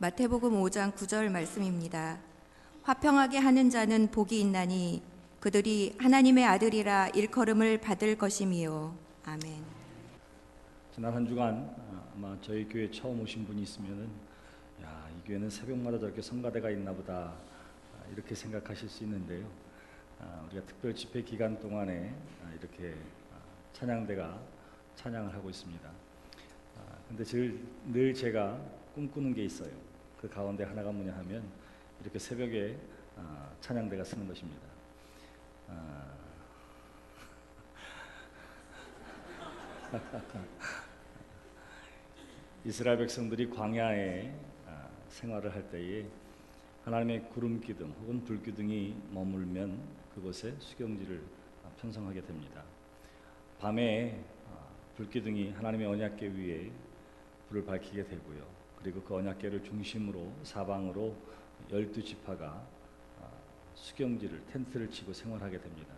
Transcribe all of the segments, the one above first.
마태복음 5장 9절 말씀입니다. 화평하게 하는 자는 복이 있나니 그들이 하나님의 아들이라 일컬음을 받을 것임이요. 아멘. 지난 한 주간 아마 저희 교회 처음 오신 분이 있으면은 이 교회는 새벽마다 저렇게 성가대가 있나 보다 이렇게 생각하실 수 있는데요. 우리가 특별 집회 기간 동안에 이렇게 찬양대가 찬양을 하고 있습니다. 근데 늘 제가 꿈꾸는 게 있어요. 그 가운데 하나가 뭐냐 하면 이렇게 새벽에 찬양대가 서는 것입니다. 이스라엘 백성들이 광야에 생활을 할 때에 하나님의 구름 기둥 혹은 불 기둥이 머물면 그곳에 수경지를 편성하게 됩니다. 밤에 불 기둥이 하나님의 언약궤 위에 불을 밝히게 되고요. 그리고 그 언약궤를 중심으로 사방으로 12지파가 수경지를 텐트를 치고 생활하게 됩니다.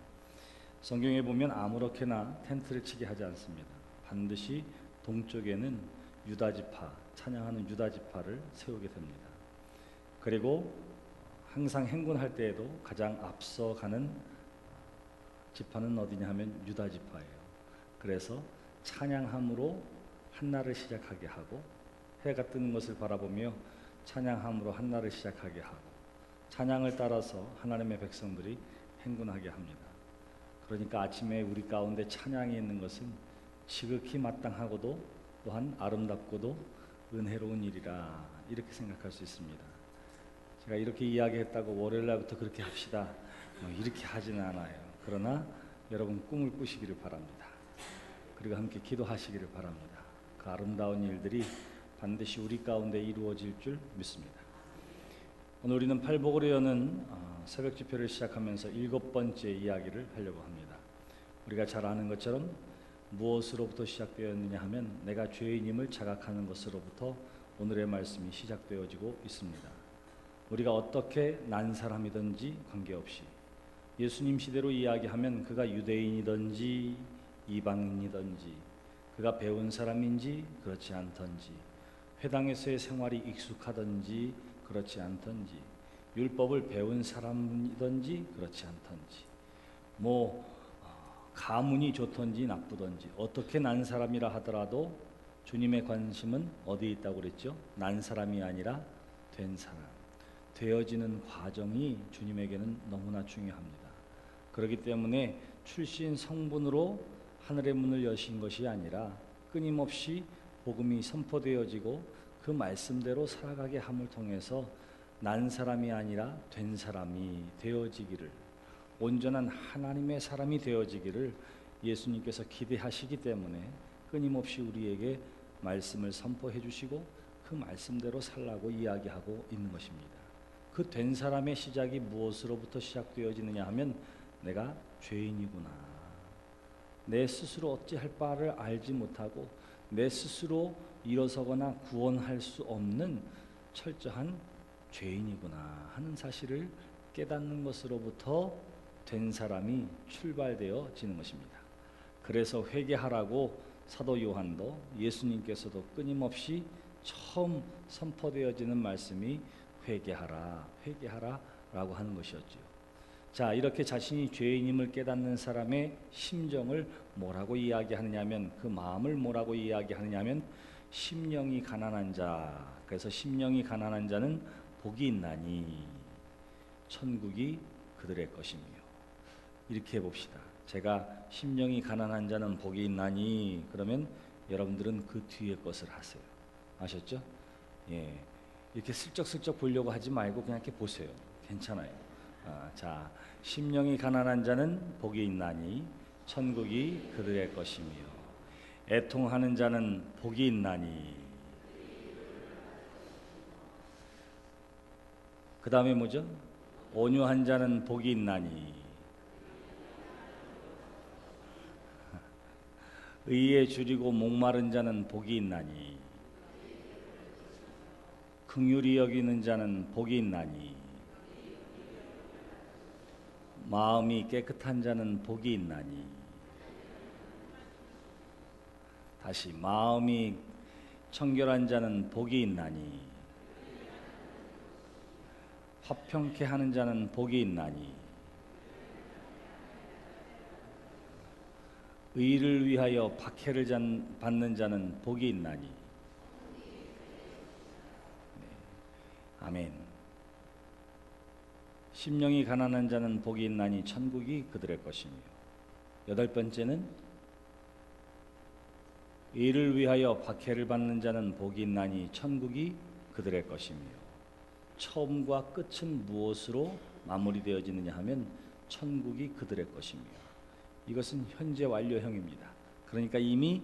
성경에 보면 아무렇게나 텐트를 치게 하지 않습니다. 반드시 동쪽에는 유다지파, 찬양하는 유다지파를 세우게 됩니다. 그리고 항상 행군할 때에도 가장 앞서가는 지파는 어디냐 하면 유다지파예요. 그래서 찬양함으로 한날을 시작하게 하고 해가 뜨는 것을 바라보며 찬양함으로 한날을 시작하게 하고 찬양을 따라서 하나님의 백성들이 행군하게 합니다. 그러니까 아침에 우리 가운데 찬양이 있는 것은 지극히 마땅하고도 또한 아름답고도 은혜로운 일이라 이렇게 생각할 수 있습니다. 제가 이렇게 이야기했다고 월요일 날부터 그렇게 합시다 이렇게 하지는 않아요. 그러나 여러분 꿈을 꾸시기를 바랍니다. 그리고 함께 기도하시기를 바랍니다. 그 아름다운 일들이 반드시 우리 가운데 이루어질 줄 믿습니다. 오늘 우리는 팔복으로 여는 새벽 집회를 시작하면서 7번째 이야기를 하려고 합니다. 우리가 잘 아는 것처럼 무엇으로부터 시작되었느냐 하면 내가 죄인임을 자각하는 것으로부터 오늘의 말씀이 시작되어지고 있습니다. 우리가 어떻게 난 사람이든지 관계없이 예수님 시대로 이야기하면 그가 유대인이든지 이방인이든지 그가 배운 사람인지 그렇지 않든지 회당에서의 생활이 익숙하든지 그렇지 않든지 율법을 배운 사람이든지 그렇지 않든지 가문이 좋든지 나쁘든지 어떻게 난 사람이라 하더라도 주님의 관심은 어디에 있다고 그랬죠? 난 사람이 아니라 된 사람, 되어지는 과정이 주님에게는 너무나 중요합니다. 그렇기 때문에 출신 성분으로 하늘의 문을 여신 것이 아니라 끊임없이 복음이 선포되어지고 그 말씀대로 살아가게 함을 통해서 난 사람이 아니라 된 사람이 되어지기를, 온전한 하나님의 사람이 되어지기를 예수님께서 기대하시기 때문에 끊임없이 우리에게 말씀을 선포해 주시고 그 말씀대로 살라고 이야기하고 있는 것입니다. 그 된 사람의 시작이 무엇으로부터 시작되어지느냐 하면 내가 죄인이구나, 내 스스로 어찌할 바를 알지 못하고 내 스스로 일어서거나 구원할 수 없는 철저한 죄인이구나 하는 사실을 깨닫는 것으로부터 된 사람이 출발되어지는 것입니다. 그래서 회개하라고 사도 요한도 예수님께서도 끊임없이 처음 선포되어지는 말씀이 회개하라, 회개하라 라고 하는 것이었죠. 자, 이렇게 자신이 죄인임을 깨닫는 사람의 심정을 뭐라고 이야기하느냐면, 그 마음을 뭐라고 이야기하느냐면 심령이 가난한 자, 그래서 심령이 가난한 자는 복이 있나니 천국이 그들의 것이며, 이렇게 해봅시다. 제가 심령이 가난한 자는 복이 있나니 그러면 여러분들은 그 뒤에 것을 하세요. 아셨죠? 예, 이렇게 슬쩍슬쩍 보려고 하지 말고 그냥 이렇게 보세요. 괜찮아요. 자, 심령이 가난한 자는 복이 있나니 천국이 그들의 것이며, 애통하는 자는 복이 있나니, 그 다음에 뭐죠? 온유한 자는 복이 있나니, 의에 줄이고 목마른 자는 복이 있나니, 긍휼히 여기는 자는 복이 있나니, 마음이 깨끗한 자는 복이 있나니. 다시, 마음이 청결한 자는 복이 있나니. 화평케 하는 자는 복이 있나니 의를 위하여 박해를 받는 자는 복이 있나니. 아멘. 심령이 가난한 자는 복이 있나니 천국이 그들의 것이며. 여덟 번째는 의를 위하여 박해를 받는 자는 복이 있나니 천국이 그들의 것이며. 처음과 끝은 무엇으로 마무리되어지느냐 하면 천국이 그들의 것이며. 이것은 현재 완료형입니다. 그러니까 이미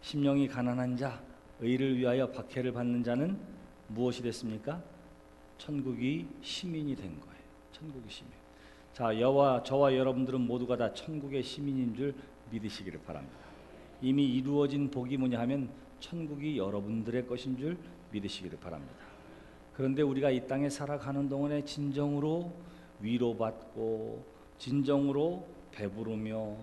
심령이 가난한 자, 의를 위하여 박해를 받는 자는 무엇이 됐습니까? 천국이 시민이 된 거예요. 천국의 시민. 자, 저와 여러분들은 모두가 다 천국의 시민인 줄 믿으시기를 바랍니다. 이미 이루어진 복이 뭐냐 하면 천국이 여러분들의 것인 줄 믿으시기를 바랍니다. 그런데 우리가 이 땅에 살아가는 동안에 진정으로 위로받고 진정으로 배부르며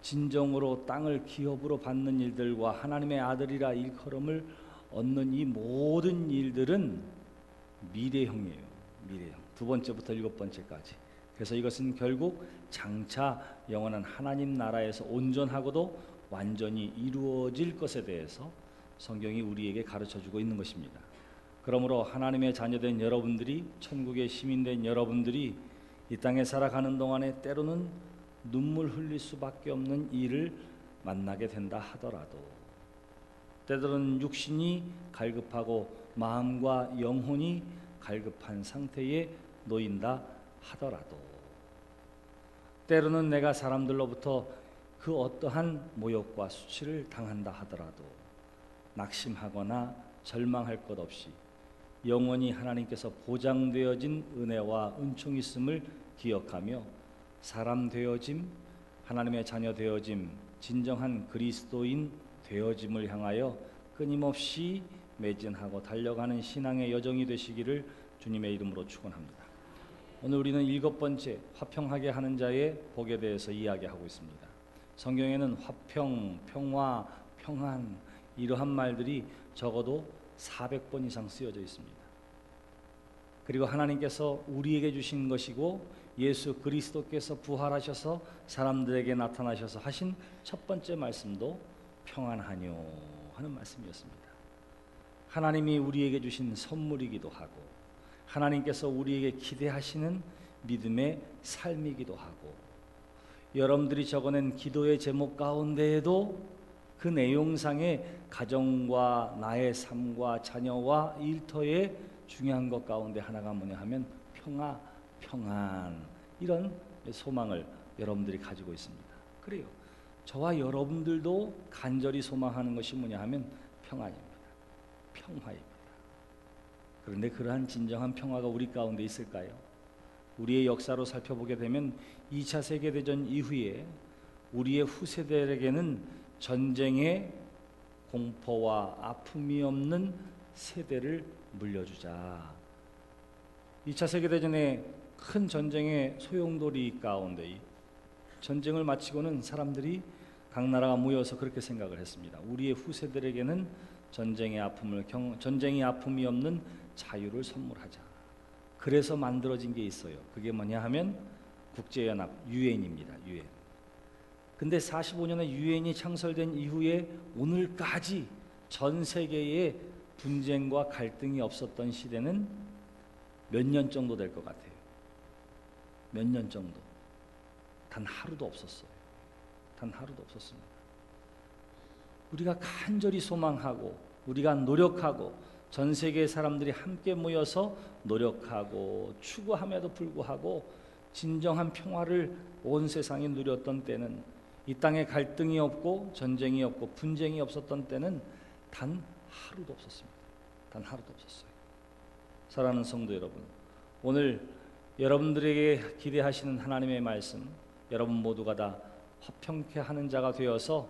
진정으로 땅을 기업으로 받는 일들과 하나님의 아들이라 일컬음을 얻는 이 모든 일들은 미래형이에요. 미래형. 두 번째부터 일곱 번째까지. 그래서 이것은 결국 장차 영원한 하나님 나라에서 온전하고도 완전히 이루어질 것에 대해서 성경이 우리에게 가르쳐주고 있는 것입니다. 그러므로 하나님의 자녀된 여러분들이, 천국의 시민된 여러분들이 이 땅에 살아가는 동안에 때로는 눈물 흘릴 수밖에 없는 일을 만나게 된다 하더라도, 때로는 육신이 갈급하고 마음과 영혼이 갈급한 상태에 놓인다 하더라도, 때로는 내가 사람들로부터 그 어떠한 모욕과 수치를 당한다 하더라도 낙심하거나 절망할 것 없이 영원히 하나님께서 보장되어진 은혜와 은총이 있음을 기억하며 사람 되어짐, 하나님의 자녀 되어짐, 진정한 그리스도인 되어짐을 향하여 끊임없이 매진하고 달려가는 신앙의 여정이 되시기를 주님의 이름으로 축원합니다. 오늘 우리는 일곱 번째 화평하게 하는 자의 복에 대해서 이야기하고 있습니다. 성경에는 화평, 평화, 평안 이러한 말들이 적어도 400번 이상 쓰여져 있습니다. 그리고 하나님께서 우리에게 주신 것이고 예수 그리스도께서 부활하셔서 사람들에게 나타나셔서 하신 첫 번째 말씀도 평안하뇨 하는 말씀이었습니다. 하나님이 우리에게 주신 선물이기도 하고 하나님께서 우리에게 기대하시는 믿음의 삶이기도 하고, 여러분들이 적어낸 기도의 제목 가운데에도 그 내용상의 가정과 나의 삶과 자녀와 일터의 중요한 것 가운데 하나가 뭐냐 하면 평화, 평안, 이런 소망을 여러분들이 가지고 있습니다. 그래요. 저와 여러분들도 간절히 소망하는 것이 뭐냐 하면 평안입니다. 평화입니다. 그런데 그러한 진정한 평화가 우리 가운데 있을까요? 우리의 역사로 살펴보게 되면 2차 세계대전 이후에 우리의 후세대에게는 전쟁의 공포와 아픔이 없는 세대를 물려주자. 2차 세계대전의 큰 전쟁의 소용돌이 가운데 전쟁을 마치고는 사람들이 각 나라가 모여서 그렇게 생각을 했습니다. 우리의 후세들에게는 전쟁의 아픔이 없는 자유를 선물하자. 그래서 만들어진 게 있어요. 그게 뭐냐 하면 국제연합 유엔입니다. 유엔. 근데 45년에 유엔이 창설된 이후에 오늘까지 전 세계에 분쟁과 갈등이 없었던 시대는 몇 년 정도 될 것 같아요. 몇 년 정도. 단 하루도 없었어요. 단 하루도 없었습니다. 우리가 간절히 소망하고 우리가 노력하고 전 세계의 사람들이 함께 모여서 노력하고 추구함에도 불구하고 진정한 평화를 온 세상이 누렸던 때는, 이 땅에 갈등이 없고 전쟁이 없고 분쟁이 없었던 때는 단 하루도 없었습니다. 단 하루도 없었어요. 사랑하는 성도 여러분, 오늘 여러분들에게 기대하시는 하나님의 말씀, 여러분 모두가 다 화평케 하는 자가 되어서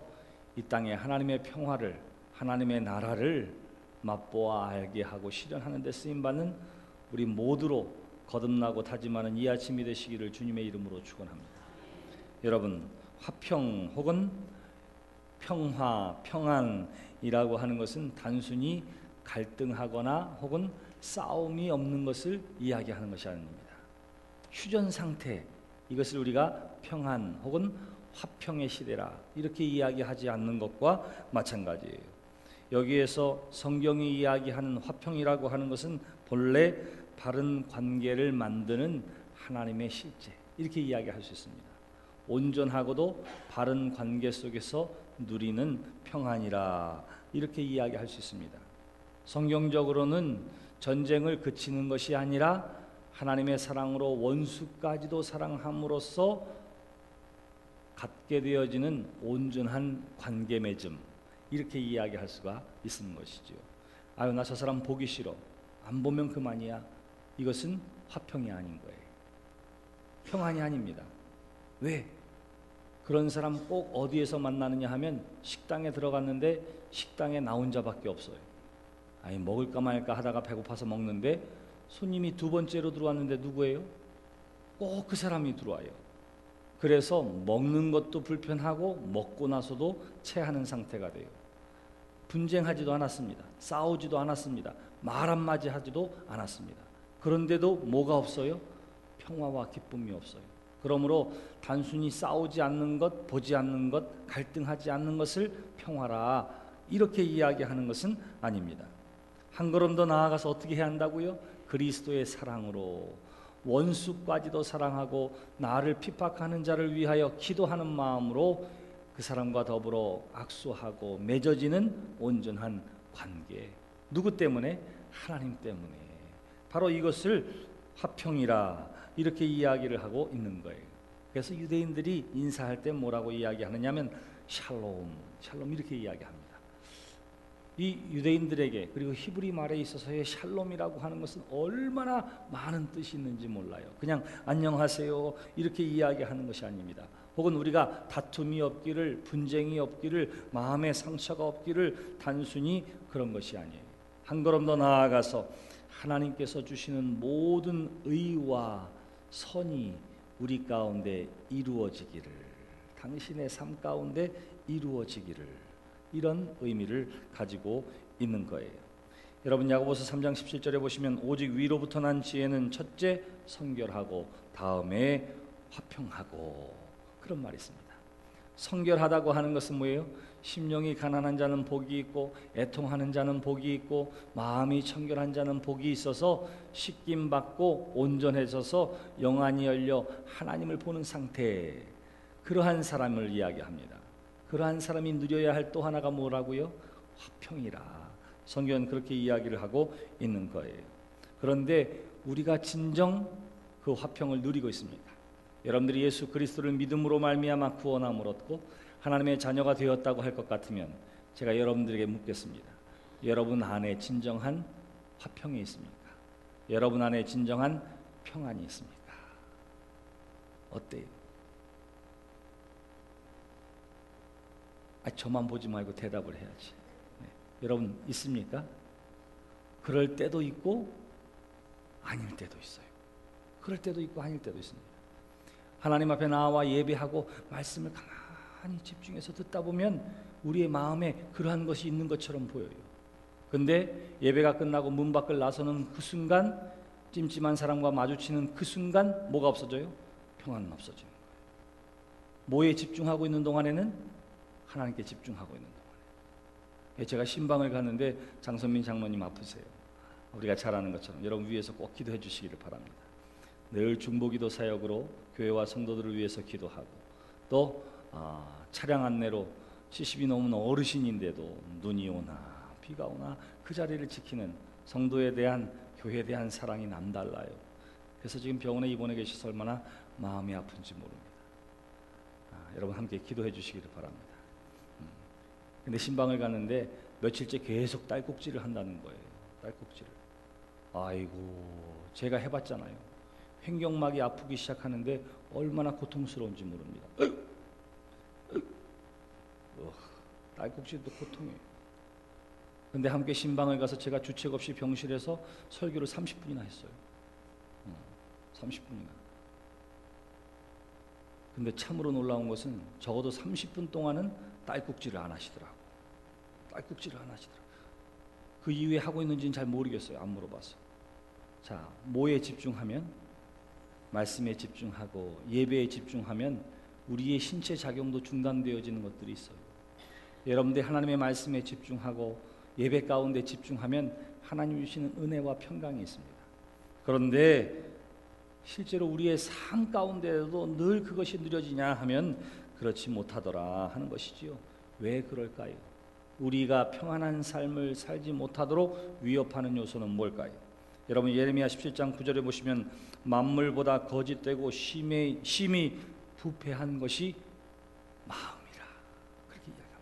이 땅에 하나님의 평화를, 하나님의 나라를 맛보아 알게 하고 실현하는 데 쓰임받는 우리 모두로 거듭나고 다짐하는 이 아침이 되시기를 주님의 이름으로 축원합니다. 여러분, 화평 혹은 평화, 평안이라고 하는 것은 단순히 갈등하거나 혹은 싸움이 없는 것을 이야기하는 것이 아닙니다. 휴전 상태, 이것을 우리가 평안 혹은 화평의 시대라 이렇게 이야기하지 않는 것과 마찬가지예요. 여기에서 성경이 이야기하는 화평이라고 하는 것은 본래 바른 관계를 만드는 하나님의 실제, 이렇게 이야기할 수 있습니다. 온전하고도 바른 관계 속에서 누리는 평안이라 이렇게 이야기할 수 있습니다. 성경적으로는 전쟁을 그치는 것이 아니라 하나님의 사랑으로 원수까지도 사랑함으로써 갖게 되어지는 온전한 관계 맺음, 이렇게 이야기할 수가 있는 것이죠. 아유, 나 저 사람 보기 싫어, 안 보면 그만이야. 이것은 화평이 아닌 거예요. 평안이 아닙니다. 왜? 그런 사람 꼭 어디에서 만나느냐 하면 식당에 들어갔는데 식당에 나 혼자밖에 없어요. 아니, 먹을까 말까 하다가 배고파서 먹는데 손님이 두 번째로 들어왔는데 누구예요? 꼭 그 사람이 들어와요. 그래서 먹는 것도 불편하고 먹고 나서도 체하는 상태가 돼요. 분쟁하지도 않았습니다. 싸우지도 않았습니다. 말 한마디 하지도 않았습니다. 그런데도 뭐가 없어요? 평화와 기쁨이 없어요. 그러므로 단순히 싸우지 않는 것, 보지 않는 것, 갈등하지 않는 것을 평화라 이렇게 이야기하는 것은 아닙니다. 한 걸음 더 나아가서 어떻게 해야 한다고요? 그리스도의 사랑으로 원수까지도 사랑하고 나를 핍박하는 자를 위하여 기도하는 마음으로 그 사람과 더불어 악수하고 맺어지는 온전한 관계. 누구 때문에? 하나님 때문에. 바로 이것을 화평이라 이렇게 이야기를 하고 있는 거예요. 그래서 유대인들이 인사할 때 뭐라고 이야기하느냐면 샬롬, 샬롬 이렇게 이야기합니다. 이 유대인들에게 그리고 히브리 말에 있어서의 샬롬이라고 하는 것은 얼마나 많은 뜻이 있는지 몰라요. 그냥 안녕하세요 이렇게 이야기하는 것이 아닙니다. 혹은 우리가 다툼이 없기를, 분쟁이 없기를, 마음의 상처가 없기를 단순히 그런 것이 아니에요. 한 걸음 더 나아가서 하나님께서 주시는 모든 의와 선이 우리 가운데 이루어지기를, 당신의 삶 가운데 이루어지기를, 이런 의미를 가지고 있는 거예요. 여러분 야고보서 3장 17절에 보시면 오직 위로부터 난 지혜는 첫째 성결하고 다음에 화평하고, 그런 말이 있습니다. 성결하다고 하는 것은 뭐예요? 심령이 가난한 자는 복이 있고 애통하는 자는 복이 있고 마음이 청결한 자는 복이 있어서 씻김 받고 온전해져서 영안이 열려 하나님을 보는 상태, 그러한 사람을 이야기합니다. 그러한 사람이 누려야 할 또 하나가 뭐라고요? 화평이라. 성경은 그렇게 이야기를 하고 있는 거예요. 그런데 우리가 진정 그 화평을 누리고 있습니다. 여러분들이 예수 그리스도를 믿음으로 말미암아 구원함을 얻고 하나님의 자녀가 되었다고 할 것 같으면 제가 여러분들에게 묻겠습니다. 여러분 안에 진정한 화평이 있습니까? 여러분 안에 진정한 평안이 있습니까? 어때요? 저만 보지 말고 대답을 해야지. 네. 여러분 있습니까? 그럴 때도 있고 아닐 때도 있어요. 그럴 때도 있고 아닐 때도 있습니다. 하나님 앞에 나와 예배하고 말씀을 가만히 집중해서 듣다 보면 우리의 마음에 그러한 것이 있는 것처럼 보여요. 근데 예배가 끝나고 문 밖을 나서는 그 순간, 찜찜한 사람과 마주치는 그 순간 뭐가 없어져요? 평안은 없어지는 거예요. 뭐에 집중하고 있는 동안에는? 하나님께 집중하고 있는 동안에. 제가 신방을 가는데 장선민 장로님 아프세요. 우리가 잘 아는 것처럼 여러분 위해서 꼭 기도해 주시기를 바랍니다. 늘 중보기도 사역으로 교회와 성도들을 위해서 기도하고, 또 차량 안내로 70이 넘은 어르신인데도 눈이 오나 비가 오나 그 자리를 지키는 성도에 대한, 교회에 대한 사랑이 남달라요. 그래서 지금 병원에 입원해 계셔서 얼마나 마음이 아픈지 모릅니다. 여러분 함께 기도해 주시기를 바랍니다. 근데 신방을 갔는데 며칠째 계속 딸꾹질을 한다는 거예요. 딸꾹질을. 아이고, 제가 해봤잖아요. 횡격막이 아프기 시작하는데 얼마나 고통스러운지 모릅니다. 딸꾹질도 고통이에요. 근데 함께 신방을 가서 제가 주책 없이 병실에서 설교를 30분이나 했어요. 30분이나. 근데 참으로 놀라운 것은 적어도 30분 동안은 딸꾹질을 안 하시더라고. 딸꾹질을 안 하시더라고. 그 이후에 하고 있는지는 잘 모르겠어요. 안 물어봤어요. 자, 뭐에 집중하면? 말씀에 집중하고 예배에 집중하면 우리의 신체 작용도 중단되어지는 것들이 있어요. 여러분들 하나님의 말씀에 집중하고 예배 가운데 집중하면 하나님 주시는 은혜와 평강이 있습니다. 그런데 실제로 우리의 삶 가운데도 늘 그것이 누려지냐 하면 그렇지 못하더라 하는 것이지요. 왜 그럴까요? 우리가 평안한 삶을 살지 못하도록 위협하는 요소는 뭘까요? 여러분 예레미야 17장 9절에 보시면 만물보다 거짓되고 심히 부패한 것이 마음이라 그렇게 이야기합니다.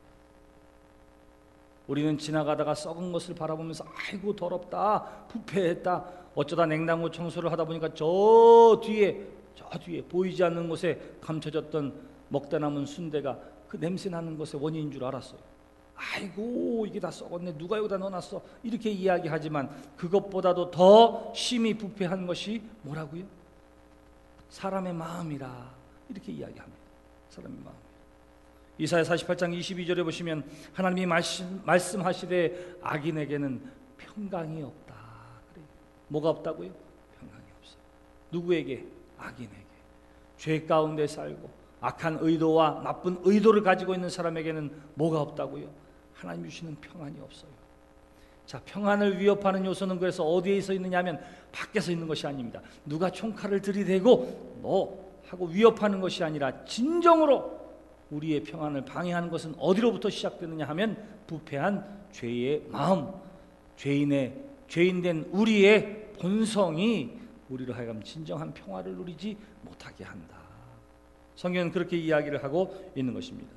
우리는 지나가다가 썩은 것을 바라보면서 아이고 더럽다, 부패했다, 어쩌다 냉장고 청소를 하다 보니까 저 뒤에 보이지 않는 곳에 감춰졌던 먹다 남은 순대가 그 냄새 나는 것의 원인인 줄 알았어요. 아이고 이게 다 썩었네, 누가 여기다 넣어놨어, 이렇게 이야기하지만 그것보다도 더 심히 부패한 것이 뭐라고요? 사람의 마음이라 이렇게 이야기합니다. 사람의 마음. 이사야 48장 22절에 보시면 하나님이 말씀하시되 악인에게는 평강이 없다. 그래요. 뭐가 없다고요? 평강이 없어요. 누구에게? 악인에게. 죄 가운데 살고 악한 의도와 나쁜 의도를 가지고 있는 사람에게는 뭐가 없다고요? 하나님 주시는 평안이 없어요. 자, 평안을 위협하는 요소는 그래서 어디에 있느냐 하면 밖에서 있는 것이 아닙니다. 누가 총칼을 들이대고 너 하고 위협하는 것이 아니라 진정으로 우리의 평안을 방해하는 것은 어디로부터 시작되느냐 하면 부패한 죄의 마음, 죄인된 우리의 본성이 우리로 하여금 진정한 평화를 누리지 못하게 한다. 성경은 그렇게 이야기를 하고 있는 것입니다.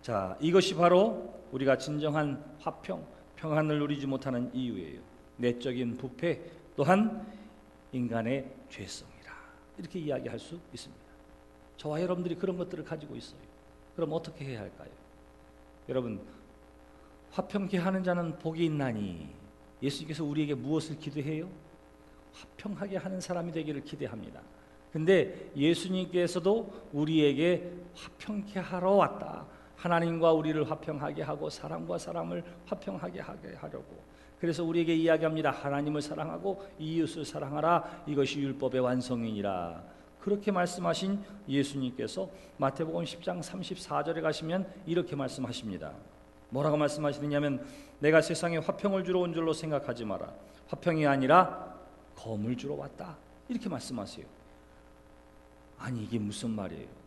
자, 이것이 바로 우리가 진정한 화평, 평안을 누리지 못하는 이유예요. 내적인 부패 또한 인간의 죄성이라 이렇게 이야기할 수 있습니다. 저와 여러분들이 그런 것들을 가지고 있어요. 그럼 어떻게 해야 할까요? 여러분, 화평케 하는 자는 복이 있나니 예수님께서 우리에게 무엇을 기도해요? 화평하게 하는 사람이 되기를 기대합니다. 근데 예수님께서도 우리에게 화평케 하러 왔다. 하나님과 우리를 화평하게 하고 사람과 사람을 화평하게 하게 하려고. 그래서 우리에게 이야기합니다. 하나님을 사랑하고 이웃을 사랑하라. 이것이 율법의 완성이니라. 그렇게 말씀하신 예수님께서 마태복음 10장 34절에 가시면 이렇게 말씀하십니다. 뭐라고 말씀하시느냐면 내가 세상에 화평을 주러 온 줄로 생각하지 마라. 화평이 아니라 검을 주러 왔다. 이렇게 말씀하세요. 아니 이게 무슨 말이에요?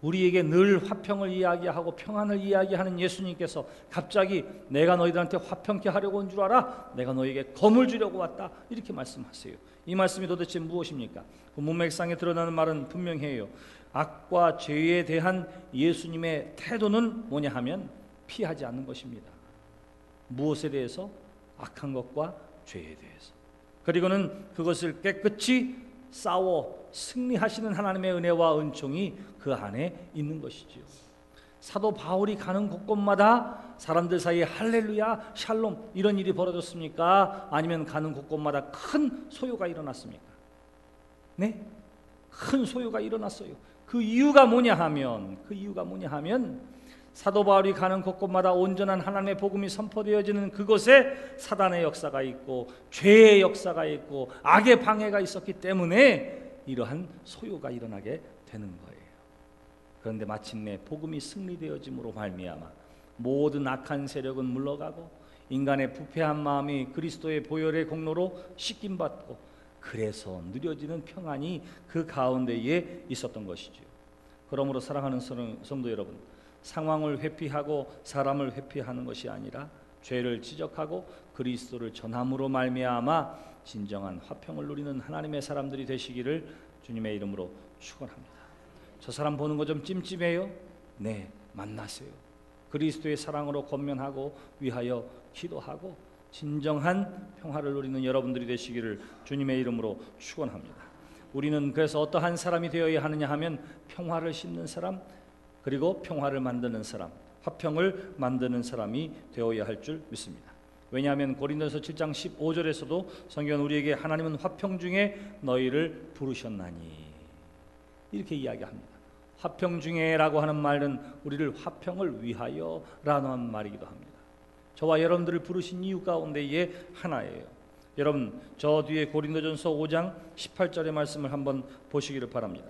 우리에게 늘 화평을 이야기하고 평안을 이야기하는 예수님께서 갑자기 내가 너희들한테 화평케 하려고 온 줄 알아? 내가 너희에게 검을 주려고 왔다. 이렇게 말씀하세요. 이 말씀이 도대체 무엇입니까? 그 문맥상에 드러나는 말은 분명해요. 악과 죄에 대한 예수님의 태도는 뭐냐 하면 피하지 않는 것입니다. 무엇에 대해서? 악한 것과 죄에 대해서. 그리고는 그것을 깨끗이 싸워 승리하시는 하나님의 은혜와 은총이 그 안에 있는 것이지요. 사도 바울이 가는 곳곳마다 사람들 사이에 할렐루야, 샬롬 이런 일이 벌어졌습니까? 아니면 가는 곳곳마다 큰 소요가 일어났습니까? 네? 큰 소요가 일어났어요. 그 이유가 뭐냐 하면 사도 바울이 가는 곳곳마다 온전한 하나님의 복음이 선포되어지는 그곳에 사단의 역사가 있고 죄의 역사가 있고 악의 방해가 있었기 때문에 이러한 소요가 일어나게 되는 거예요. 그런데 마침내 복음이 승리되어짐으로 말미암아 모든 악한 세력은 물러가고 인간의 부패한 마음이 그리스도의 보혈의 공로로 씻김받고 그래서 누려지는 평안이 그 가운데에 있었던 것이죠. 그러므로 사랑하는 성도 여러분, 상황을 회피하고 사람을 회피하는 것이 아니라 죄를 지적하고 그리스도를 전함으로 말미암아 진정한 화평을 누리는 하나님의 사람들이 되시기를 주님의 이름으로 축원합니다. 저 사람 보는 거 좀 찜찜해요? 네, 만나세요. 그리스도의 사랑으로 권면하고 위하여 기도하고 진정한 평화를 누리는 여러분들이 되시기를 주님의 이름으로 축원합니다. 우리는 그래서 어떠한 사람이 되어야 하느냐 하면 평화를 심는 사람, 그리고 평화를 만드는 사람, 화평을 만드는 사람이 되어야 할 줄 믿습니다. 왜냐하면 고린도서 7장 15절에서도 성경은 우리에게 하나님은 화평 중에 너희를 부르셨나니 이렇게 이야기합니다. 화평 중에라고 하는 말은 우리를 화평을 위하여라는 말이기도 합니다. 저와 여러분들을 부르신 이유 가운데의 하나예요. 여러분 저 뒤에 고린도전서 5장 18절의 말씀을 한번 보시기를 바랍니다.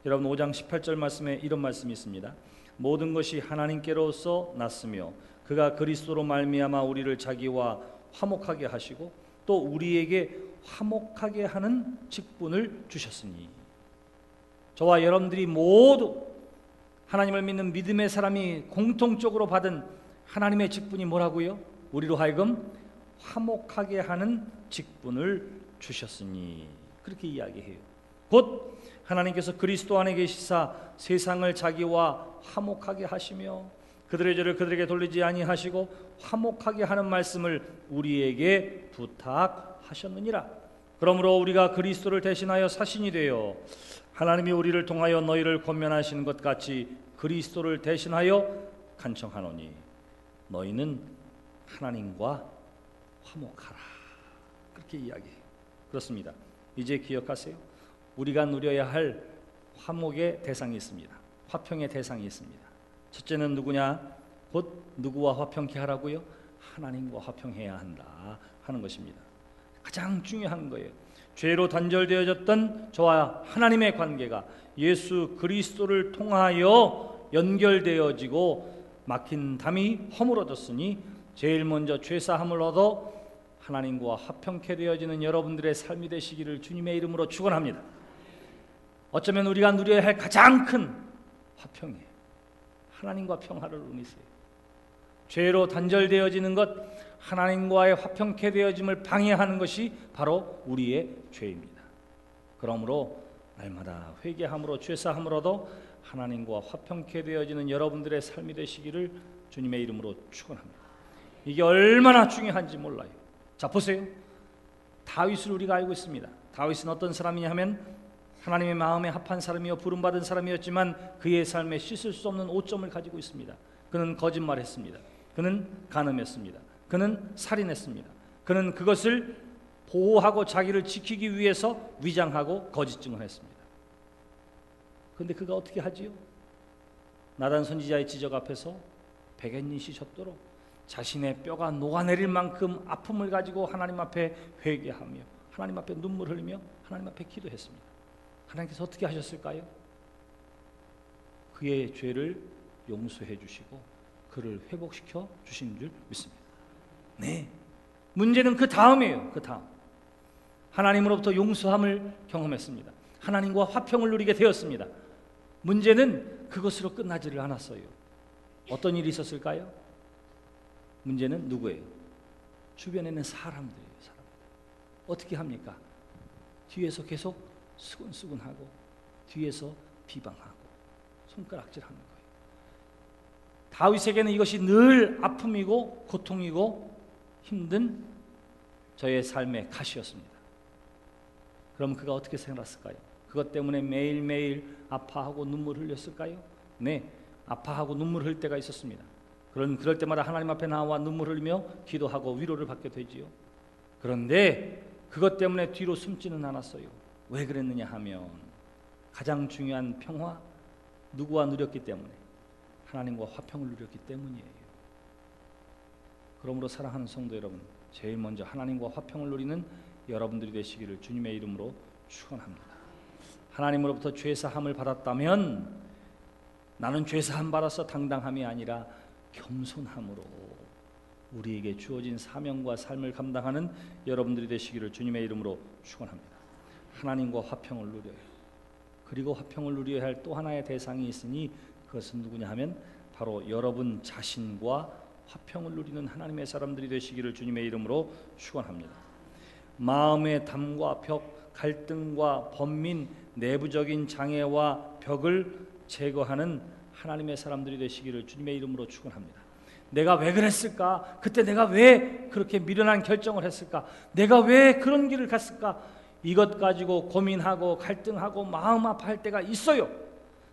여러분 5장 18절 말씀에 이런 말씀이 있습니다. 모든 것이 하나님께로서 났으며 그가 그리스도로 말미암아 우리를 자기와 화목하게 하시고 또 우리에게 화목하게 하는 직분을 주셨으니. 저와 여러분들이 모두 하나님을 믿는 믿음의 사람이 공통적으로 받은 하나님의 직분이 뭐라고요? 우리로 하여금 화목하게 하는 직분을 주셨으니. 그렇게 이야기해요. 곧 하나님께서 그리스도 안에 계시사 세상을 자기와 화목하게 하시며 그들의 죄를 그들에게 돌리지 아니하시고 화목하게 하는 말씀을 우리에게 부탁하셨느니라. 그러므로 우리가 그리스도를 대신하여 사신이 되어 하나님이 우리를 통하여 너희를 권면하시는 것 같이 그리스도를 대신하여 간청하노니 너희는 하나님과 화목하라. 그렇게 이야기해요. 그렇습니다. 이제 기억하세요. 우리가 누려야 할 화목의 대상이 있습니다. 화평의 대상이 있습니다. 첫째는 누구냐? 곧 누구와 화평케 하라고요? 하나님과 화평해야 한다 하는 것입니다. 가장 중요한 거예요. 죄로 단절되어졌던 저와 하나님의 관계가 예수 그리스도를 통하여 연결되어지고 막힌 담이 허물어졌으니 제일 먼저 죄사함을 얻어 하나님과 화평케 되어지는 여러분들의 삶이 되시기를 주님의 이름으로 축원합니다. 어쩌면 우리가 누려야 할 가장 큰 화평이에요. 하나님과 평화를 누리세요. 죄로 단절되어지는 것, 하나님과의 화평케 되어짐을 방해하는 것이 바로 우리의 죄입니다. 그러므로 날마다 회개함으로 죄사함을 얻어 하나님과 화평케 되어지는 여러분들의 삶이 되시기를 주님의 이름으로 축원합니다. 이게 얼마나 중요한지 몰라요. 자, 보세요. 다윗을 우리가 알고 있습니다. 다윗은 어떤 사람이냐 하면 하나님의 마음에 합한 사람이요 부름받은 사람이었지만 그의 삶에 씻을 수 없는 오점을 가지고 있습니다. 그는 거짓말했습니다. 그는 간음했습니다. 그는 살인했습니다. 그는 그것을 보호하고 자기를 지키기 위해서 위장하고 거짓 증언했습니다. 그런데 그가 어떻게 하지요? 나단 선지자의 지적 앞에서 백엔잇이 젖도록 자신의 뼈가 녹아내릴 만큼 아픔을 가지고 하나님 앞에 회개하며 하나님 앞에 눈물 흘리며 하나님 앞에 기도했습니다. 하나님께서 어떻게 하셨을까요? 그의 죄를 용서해 주시고 그를 회복시켜 주신 줄 믿습니다. 네, 문제는 그 다음이에요. 그 다음 하나님으로부터 용서함을 경험했습니다. 하나님과 화평을 누리게 되었습니다. 문제는 그것으로 끝나지를 않았어요. 어떤 일이 있었을까요? 문제는 누구예요? 주변에 있는 사람들이에요. 사람들. 어떻게 합니까? 뒤에서 계속 수근수근하고 뒤에서 비방하고 손가락질하는 거예요. 다윗에게는 이것이 늘 아픔이고 고통이고 힘든 저의 삶의 가시였습니다. 그럼 그가 어떻게 생각했을까요? 그것 때문에 매일매일 아파하고 눈물 흘렸을까요? 네, 아파하고 눈물 흘릴 때가 있었습니다. 그럴 때마다 하나님 앞에 나와 눈물 흘리며 기도하고 위로를 받게 되지요. 그런데 그것 때문에 뒤로 숨지는 않았어요. 왜 그랬느냐 하면 가장 중요한 평화, 누구와 누렸기 때문에? 하나님과 화평을 누렸기 때문이에요. 그러므로 사랑하는 성도 여러분, 제일 먼저 하나님과 화평을 누리는 여러분들이 되시기를 주님의 이름으로 축원합니다. 하나님으로부터 죄사함을 받았다면 나는 죄사함 받아서 당당함이 아니라 겸손함으로 우리에게 주어진 사명과 삶을 감당하는 여러분들이 되시기를 주님의 이름으로 축원합니다. 하나님과 화평을 누려요. 그리고 화평을 누려야 할 또 하나의 대상이 있으니 그것은 누구냐 하면 바로 여러분 자신과 화평을 누리는 하나님의 사람들이 되시기를 주님의 이름으로 축원합니다. 마음의 담과 벽, 갈등과 번민, 내부적인 장애와 벽을 제거하는 하나님의 사람들이 되시기를 주님의 이름으로 축원합니다. 내가 왜 그랬을까? 그때 내가 왜 그렇게 미련한 결정을 했을까? 내가 왜 그런 길을 갔을까? 이것 가지고 고민하고 갈등하고 마음 아파할 때가 있어요.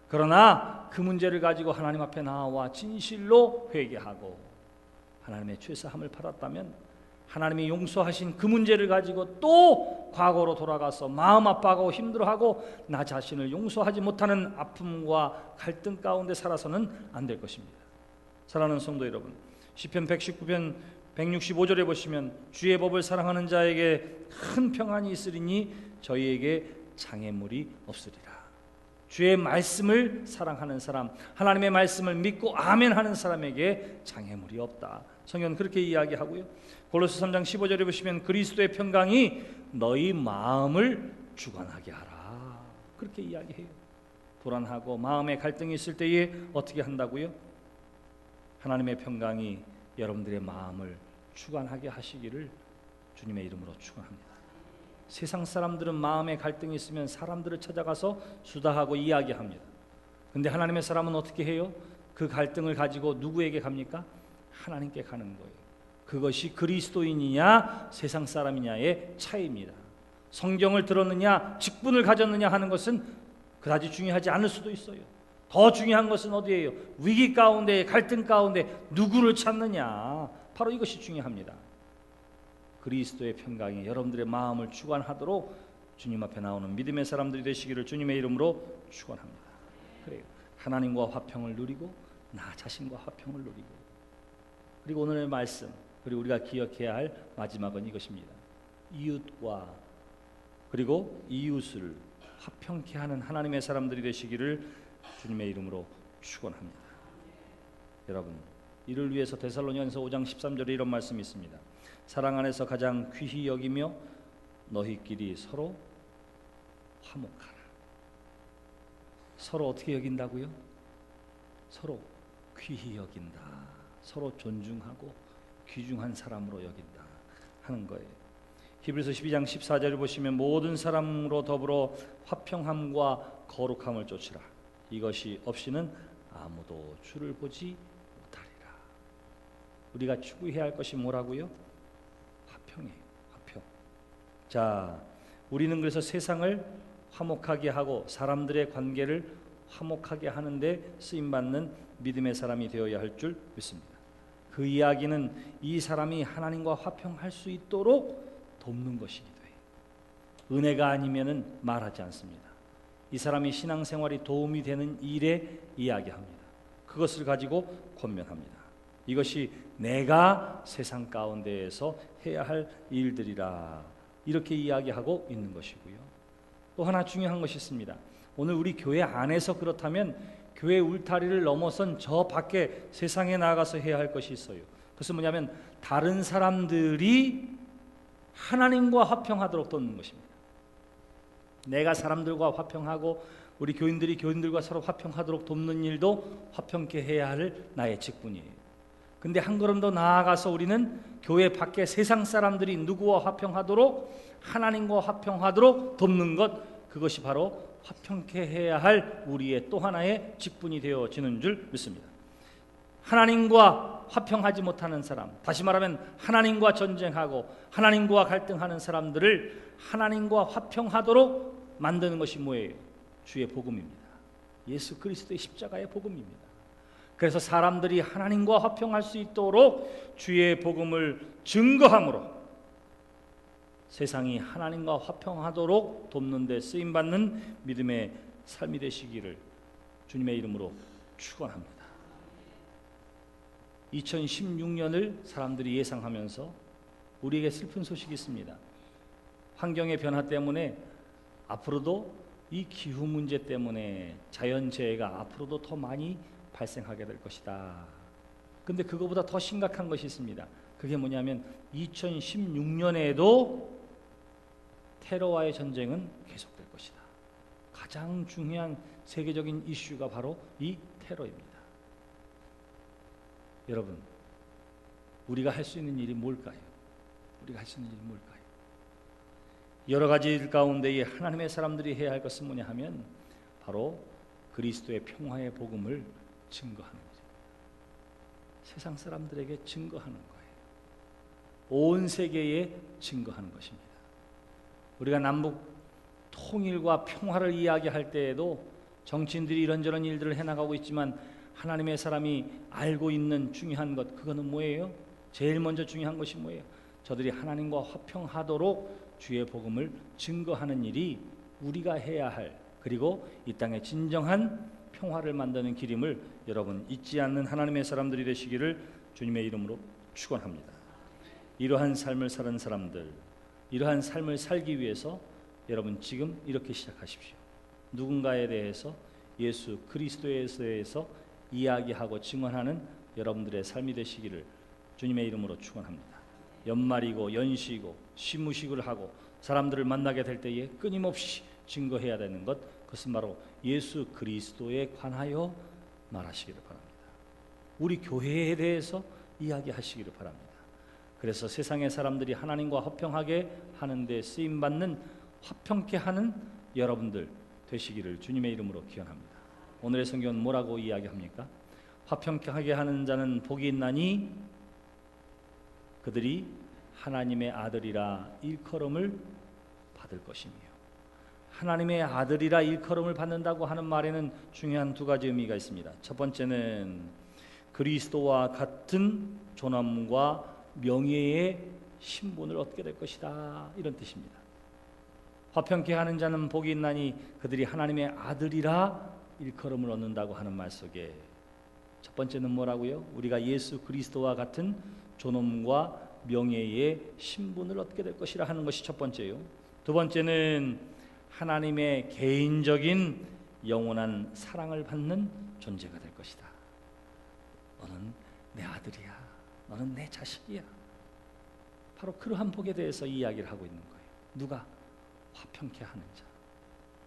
그러나 그 문제를 가지고 하나님 앞에 나와 진실로 회개하고 하나님의 죄사함을 받았다면 하나님이 용서하신 그 문제를 가지고 또 과거로 돌아가서 마음 아파하고 힘들어하고 나 자신을 용서하지 못하는 아픔과 갈등 가운데 살아서는 안 될 것입니다. 사랑하는 성도 여러분, 시편 119편 165절에 보시면 주의 법을 사랑하는 자에게 큰 평안이 있으리니 저희에게 장애물이 없으리라. 주의 말씀을 사랑하는 사람, 하나님의 말씀을 믿고 아멘하는 사람에게 장애물이 없다. 성경은 그렇게 이야기하고요. 골로새 3장 15절에 보시면 그리스도의 평강이 너희 마음을 주관하게 하라. 그렇게 이야기해요. 불안하고 마음에 갈등이 있을 때에 어떻게 한다고요? 하나님의 평강이 여러분들의 마음을 주관하게 하시기를 주님의 이름으로 축원합니다. 세상 사람들은 마음에 갈등이 있으면 사람들을 찾아가서 수다하고 이야기합니다. 근데 하나님의 사람은 어떻게 해요? 그 갈등을 가지고 누구에게 갑니까? 하나님께 가는 거예요. 그것이 그리스도인이냐 세상 사람이냐의 차이입니다. 성경을 들었느냐 직분을 가졌느냐 하는 것은 그다지 중요하지 않을 수도 있어요. 더 중요한 것은 어디예요? 위기 가운데, 갈등 가운데 누구를 찾느냐, 바로 이것이 중요합니다. 그리스도의 평강이 여러분들의 마음을 주관하도록 주님 앞에 나오는 믿음의 사람들이 되시기를 주님의 이름으로 축원합니다. 그래요. 하나님과 화평을 누리고 나 자신과 화평을 누리고, 그리고 오늘의 말씀, 그리고 우리가 기억해야 할 마지막은 이것입니다. 이웃과 그리고 이웃을 화평케 하는 하나님의 사람들이 되시기를 주님의 이름으로 축원합니다. 여러분, 이를 위해서 데살로니가서 5장 13절에 이런 말씀이 있습니다. 사랑 안에서 가장 귀히 여기며 너희끼리 서로 화목하라. 서로 어떻게 여긴다고요? 서로 귀히 여긴다. 서로 존중하고 귀중한 사람으로 여긴다 하는 거예요. 히브리서 12장 14절을 보시면 모든 사람으로 더불어 화평함과 거룩함을 쫓으라. 이것이 없이는 아무도 주를 보지 못하리라. 우리가 추구해야 할 것이 뭐라고요? 화평이에요. 화평. 자, 우리는 그래서 세상을 화목하게 하고 사람들의 관계를 화목하게 하는데 쓰임받는 믿음의 사람이 되어야 할 줄 믿습니다. 그 이야기는 이 사람이 하나님과 화평할 수 있도록 돕는 것이기도 해요. 은혜가 아니면은 말하지 않습니다. 이 사람이 신앙생활이 도움이 되는 일에 이야기합니다. 그것을 가지고 권면합니다. 이것이 내가 세상 가운데에서 해야 할 일들이라, 이렇게 이야기하고 있는 것이고요. 또 하나 중요한 것이 있습니다. 오늘 우리 교회 안에서 그렇다면 교회 울타리를 넘어선 저 밖에 세상에 나가서 해야 할 것이 있어요. 그것은 뭐냐면 다른 사람들이 하나님과 화평하도록 돕는 것입니다. 내가 사람들과 화평하고 우리 교인들이 교인들과 서로 화평하도록 돕는 일도 화평케 해야 할 나의 직분이에요. 근데 한 걸음 더 나아가서 우리는 교회 밖에 세상 사람들이 누구와 화평하도록, 하나님과 화평하도록 돕는 것, 그것이 바로 화평케 해야 할 우리의 또 하나의 직분이 되어지는 줄 믿습니다. 하나님과 화평하지 못하는 사람, 다시 말하면 하나님과 전쟁하고 하나님과 갈등하는 사람들을 하나님과 화평하도록 만드는 것이 뭐예요? 주의 복음입니다. 예수 그리스도의 십자가의 복음입니다. 그래서 사람들이 하나님과 화평할 수 있도록 주의 복음을 증거함으로 세상이 하나님과 화평하도록 돕는 데 쓰임받는 믿음의 삶이 되시기를 주님의 이름으로 축원합니다. 2016년을 사람들이 예상하면서 우리에게 슬픈 소식이 있습니다. 환경의 변화 때문에 앞으로도 이 기후 문제 때문에 자연재해가 앞으로도 더 많이 발생하게 될 것이다. 근데 그거보다 더 심각한 것이 있습니다. 그게 뭐냐면 2016년에도 테러와의 전쟁은 계속될 것이다. 가장 중요한 세계적인 이슈가 바로 이 테러입니다. 여러분, 우리가 할 수 있는 일이 뭘까요? 우리가 할 수 있는 일이 뭘까요? 여러 가지 일 가운데에 하나님의 사람들이 해야 할 것은 뭐냐 하면 바로 그리스도의 평화의 복음을 증거하는 거죠. 세상 사람들에게 증거하는 거예요. 온 세계에 증거하는 것입니다. 우리가 남북 통일과 평화를 이야기할 때에도 정치인들이 이런저런 일들을 해나가고 있지만 하나님의 사람이 알고 있는 중요한 것, 그거는 뭐예요? 제일 먼저 중요한 것이 뭐예요? 저들이 하나님과 화평하도록 주의 복음을 증거하는 일이 우리가 해야 할, 그리고 이 땅에 진정한 평화를 만드는 길임을 여러분 잊지 않는 하나님의 사람들이 되시기를 주님의 이름으로 축원합니다. 이러한 삶을 사는 사람들, 이러한 삶을 살기 위해서 여러분 지금 이렇게 시작하십시오. 누군가에 대해서 예수 그리스도에 대해서 이야기하고 증언하는 여러분들의 삶이 되시기를 주님의 이름으로 축원합니다. 연말이고 연시이고 시무식을 하고 사람들을 만나게 될 때에 끊임없이 증거해야 되는 것, 그것은 바로 예수 그리스도에 관하여 말하시기를 바랍니다. 우리 교회에 대해서 이야기하시기를 바랍니다. 그래서 세상의 사람들이 하나님과 화평하게 하는 데 쓰임받는 화평케 하는 여러분들 되시기를 주님의 이름으로 기원합니다. 오늘의 성경은 뭐라고 이야기합니까? 화평케 하게 하는 자는 복이 있나니 그들이 하나님의 아들이라 일컬음을 받을 것이며, 하나님의 아들이라 일컬음을 받는다고 하는 말에는 중요한 두 가지 의미가 있습니다. 첫 번째는 그리스도와 같은 존엄과 명예의 신분을 얻게 될 것이다, 이런 뜻입니다. 화평케 하는 자는 복이 있나니 그들이 하나님의 아들이라 일컬음을 얻는다고 하는 말 속에 첫 번째는 뭐라고요? 우리가 예수 그리스도와 같은 존엄과 명예의 신분을 얻게 될 것이라 하는 것이 첫 번째요. 두 번째는 하나님의 개인적인 영원한 사랑을 받는 존재가 될 것이다. 너는 내 아들이야, 너는 내 자식이야. 바로 그러한 복에 대해서 이야기를 하고 있는 거예요. 누가? 화평케 하는 자.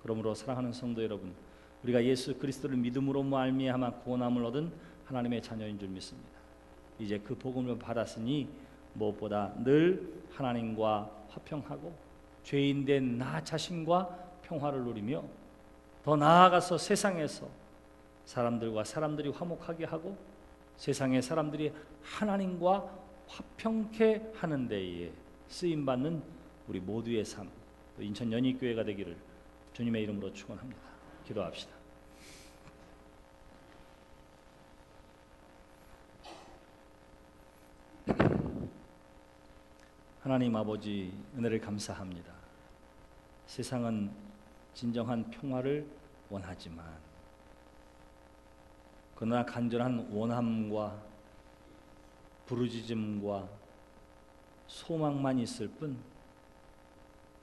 그러므로 사랑하는 성도 여러분, 우리가 예수 그리스도를 믿음으로 말미암아 구원함을 얻은 하나님의 자녀인 줄 믿습니다. 이제 그 복음을 받았으니 무엇보다 늘 하나님과 화평하고 죄인된 나 자신과 평화를 누리며 더 나아가서 세상에서 사람들과 사람들이 화목하게 하고 세상의 사람들이 하나님과 화평케 하는 데에 쓰임받는 우리 모두의 삶, 인천 연희교회가 되기를 주님의 이름으로 축원합니다. 기도합시다. 하나님 아버지, 은혜를 감사합니다. 세상은 진정한 평화를 원하지만 그러나 간절한 원함과 부르짖음과 소망만 있을 뿐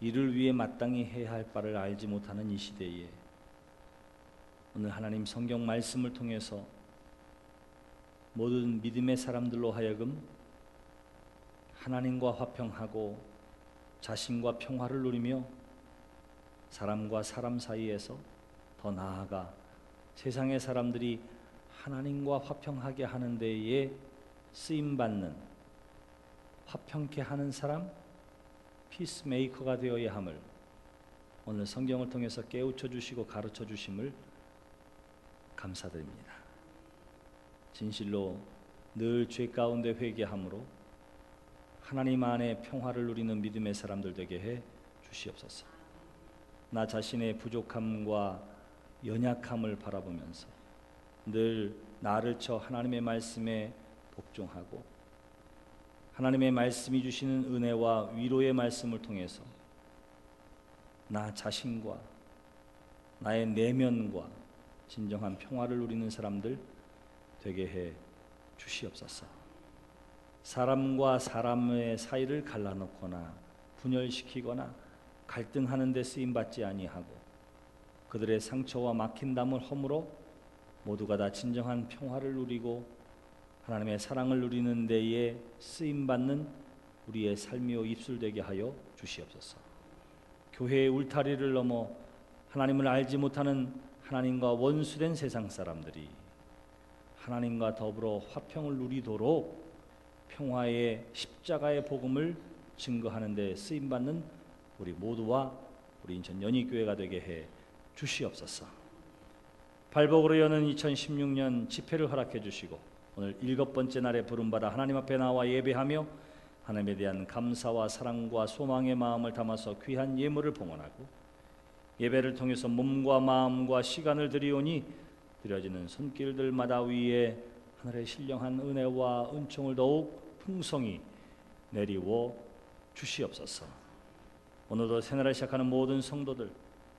이를 위해 마땅히 해야 할 바를 알지 못하는 이 시대에 오늘 하나님 성경 말씀을 통해서 모든 믿음의 사람들로 하여금 하나님과 화평하고 자신과 평화를 누리며 사람과 사람 사이에서 더 나아가 세상의 사람들이 하나님과 화평하게 하는 데에 쓰임받는 화평케 하는 사람, 피스메이커가 되어야 함을 오늘 성경을 통해서 깨우쳐 주시고 가르쳐 주심을 감사드립니다. 진실로 늘 죄 가운데 회개함으로 하나님 안에 평화를 누리는 믿음의 사람들 되게 해 주시옵소서. 나 자신의 부족함과 연약함을 바라보면서 늘 나를 쳐 하나님의 말씀에 복종하고 하나님의 말씀이 주시는 은혜와 위로의 말씀을 통해서 나 자신과 나의 내면과 진정한 평화를 누리는 사람들 되게 해 주시옵소서. 사람과 사람의 사이를 갈라놓거나 분열시키거나 갈등하는 데 쓰임받지 아니하고 그들의 상처와 막힌 담을 허물어 모두가 다 진정한 평화를 누리고 하나님의 사랑을 누리는 데에 쓰임받는 우리의 삶이요 입술되게 하여 주시옵소서. 교회의 울타리를 넘어 하나님을 알지 못하는 하나님과 원수된 세상 사람들이 하나님과 더불어 화평을 누리도록 평화의 십자가의 복음을 증거하는 데 쓰임받는 우리 모두와 우리 인천 연희교회가 되게 해 주시옵소서. 발복으로 여는 2016년 집회를 허락해 주시고 오늘 7번째 날에 부름받아 하나님 앞에 나와 예배하며 하나님에 대한 감사와 사랑과 소망의 마음을 담아서 귀한 예물을 봉헌하고 예배를 통해서 몸과 마음과 시간을 드리오니 드려지는 손길들마다 위에 하늘의 신령한 은혜와 은총을 더욱 풍성히 내리워 주시옵소서. 오늘도 새날을 시작하는 모든 성도들,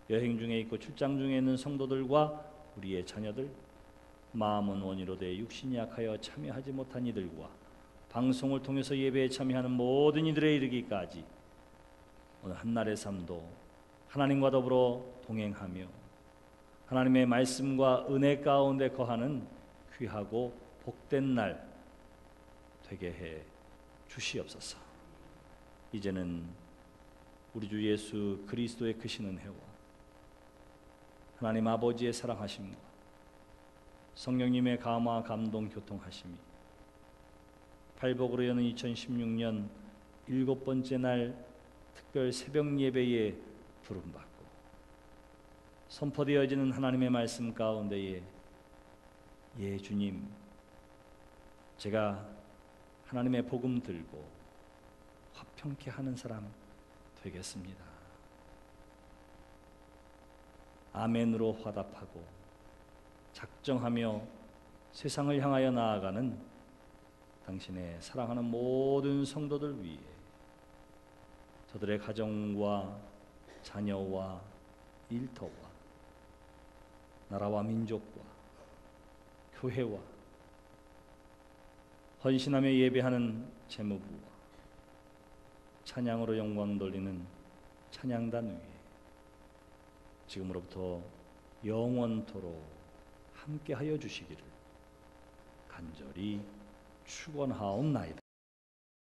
여행 중에 있고 출장 중에 있는 성도들과 우리의 자녀들, 마음은 원이로 돼 육신이 약하여 참여하지 못한 이들과 방송을 통해서 예배에 참여하는 모든 이들에 이르기까지 오늘 한날의 삶도 하나님과 더불어 동행하며 하나님의 말씀과 은혜 가운데 거하는 귀하고 복된 날 되게 해 주시옵소서. 이제는 우리 주 예수 그리스도의 크신 은혜와 하나님 아버지의 사랑하심과 성령님의 감화 감동 교통하심이 팔복으로 여는 2016년 7번째 날 특별 새벽 예배에 부름받고 선포되어지는 하나님의 말씀 가운데에 예 주님, 제가 하나님의 복음 들고 화평케 하는 사람 되겠습니다. 아멘으로 화답하고 작정하며 세상을 향하여 나아가는 당신의 사랑하는 모든 성도들 위해 저들의 가정과 자녀와 일터와 나라와 민족과 교회와 헌신하며 예배하는 재무부와 찬양으로 영광 돌리는 찬양단 위에 지금으로부터 영원토록 함께하여 주시기를 간절히 축원하옵나이다.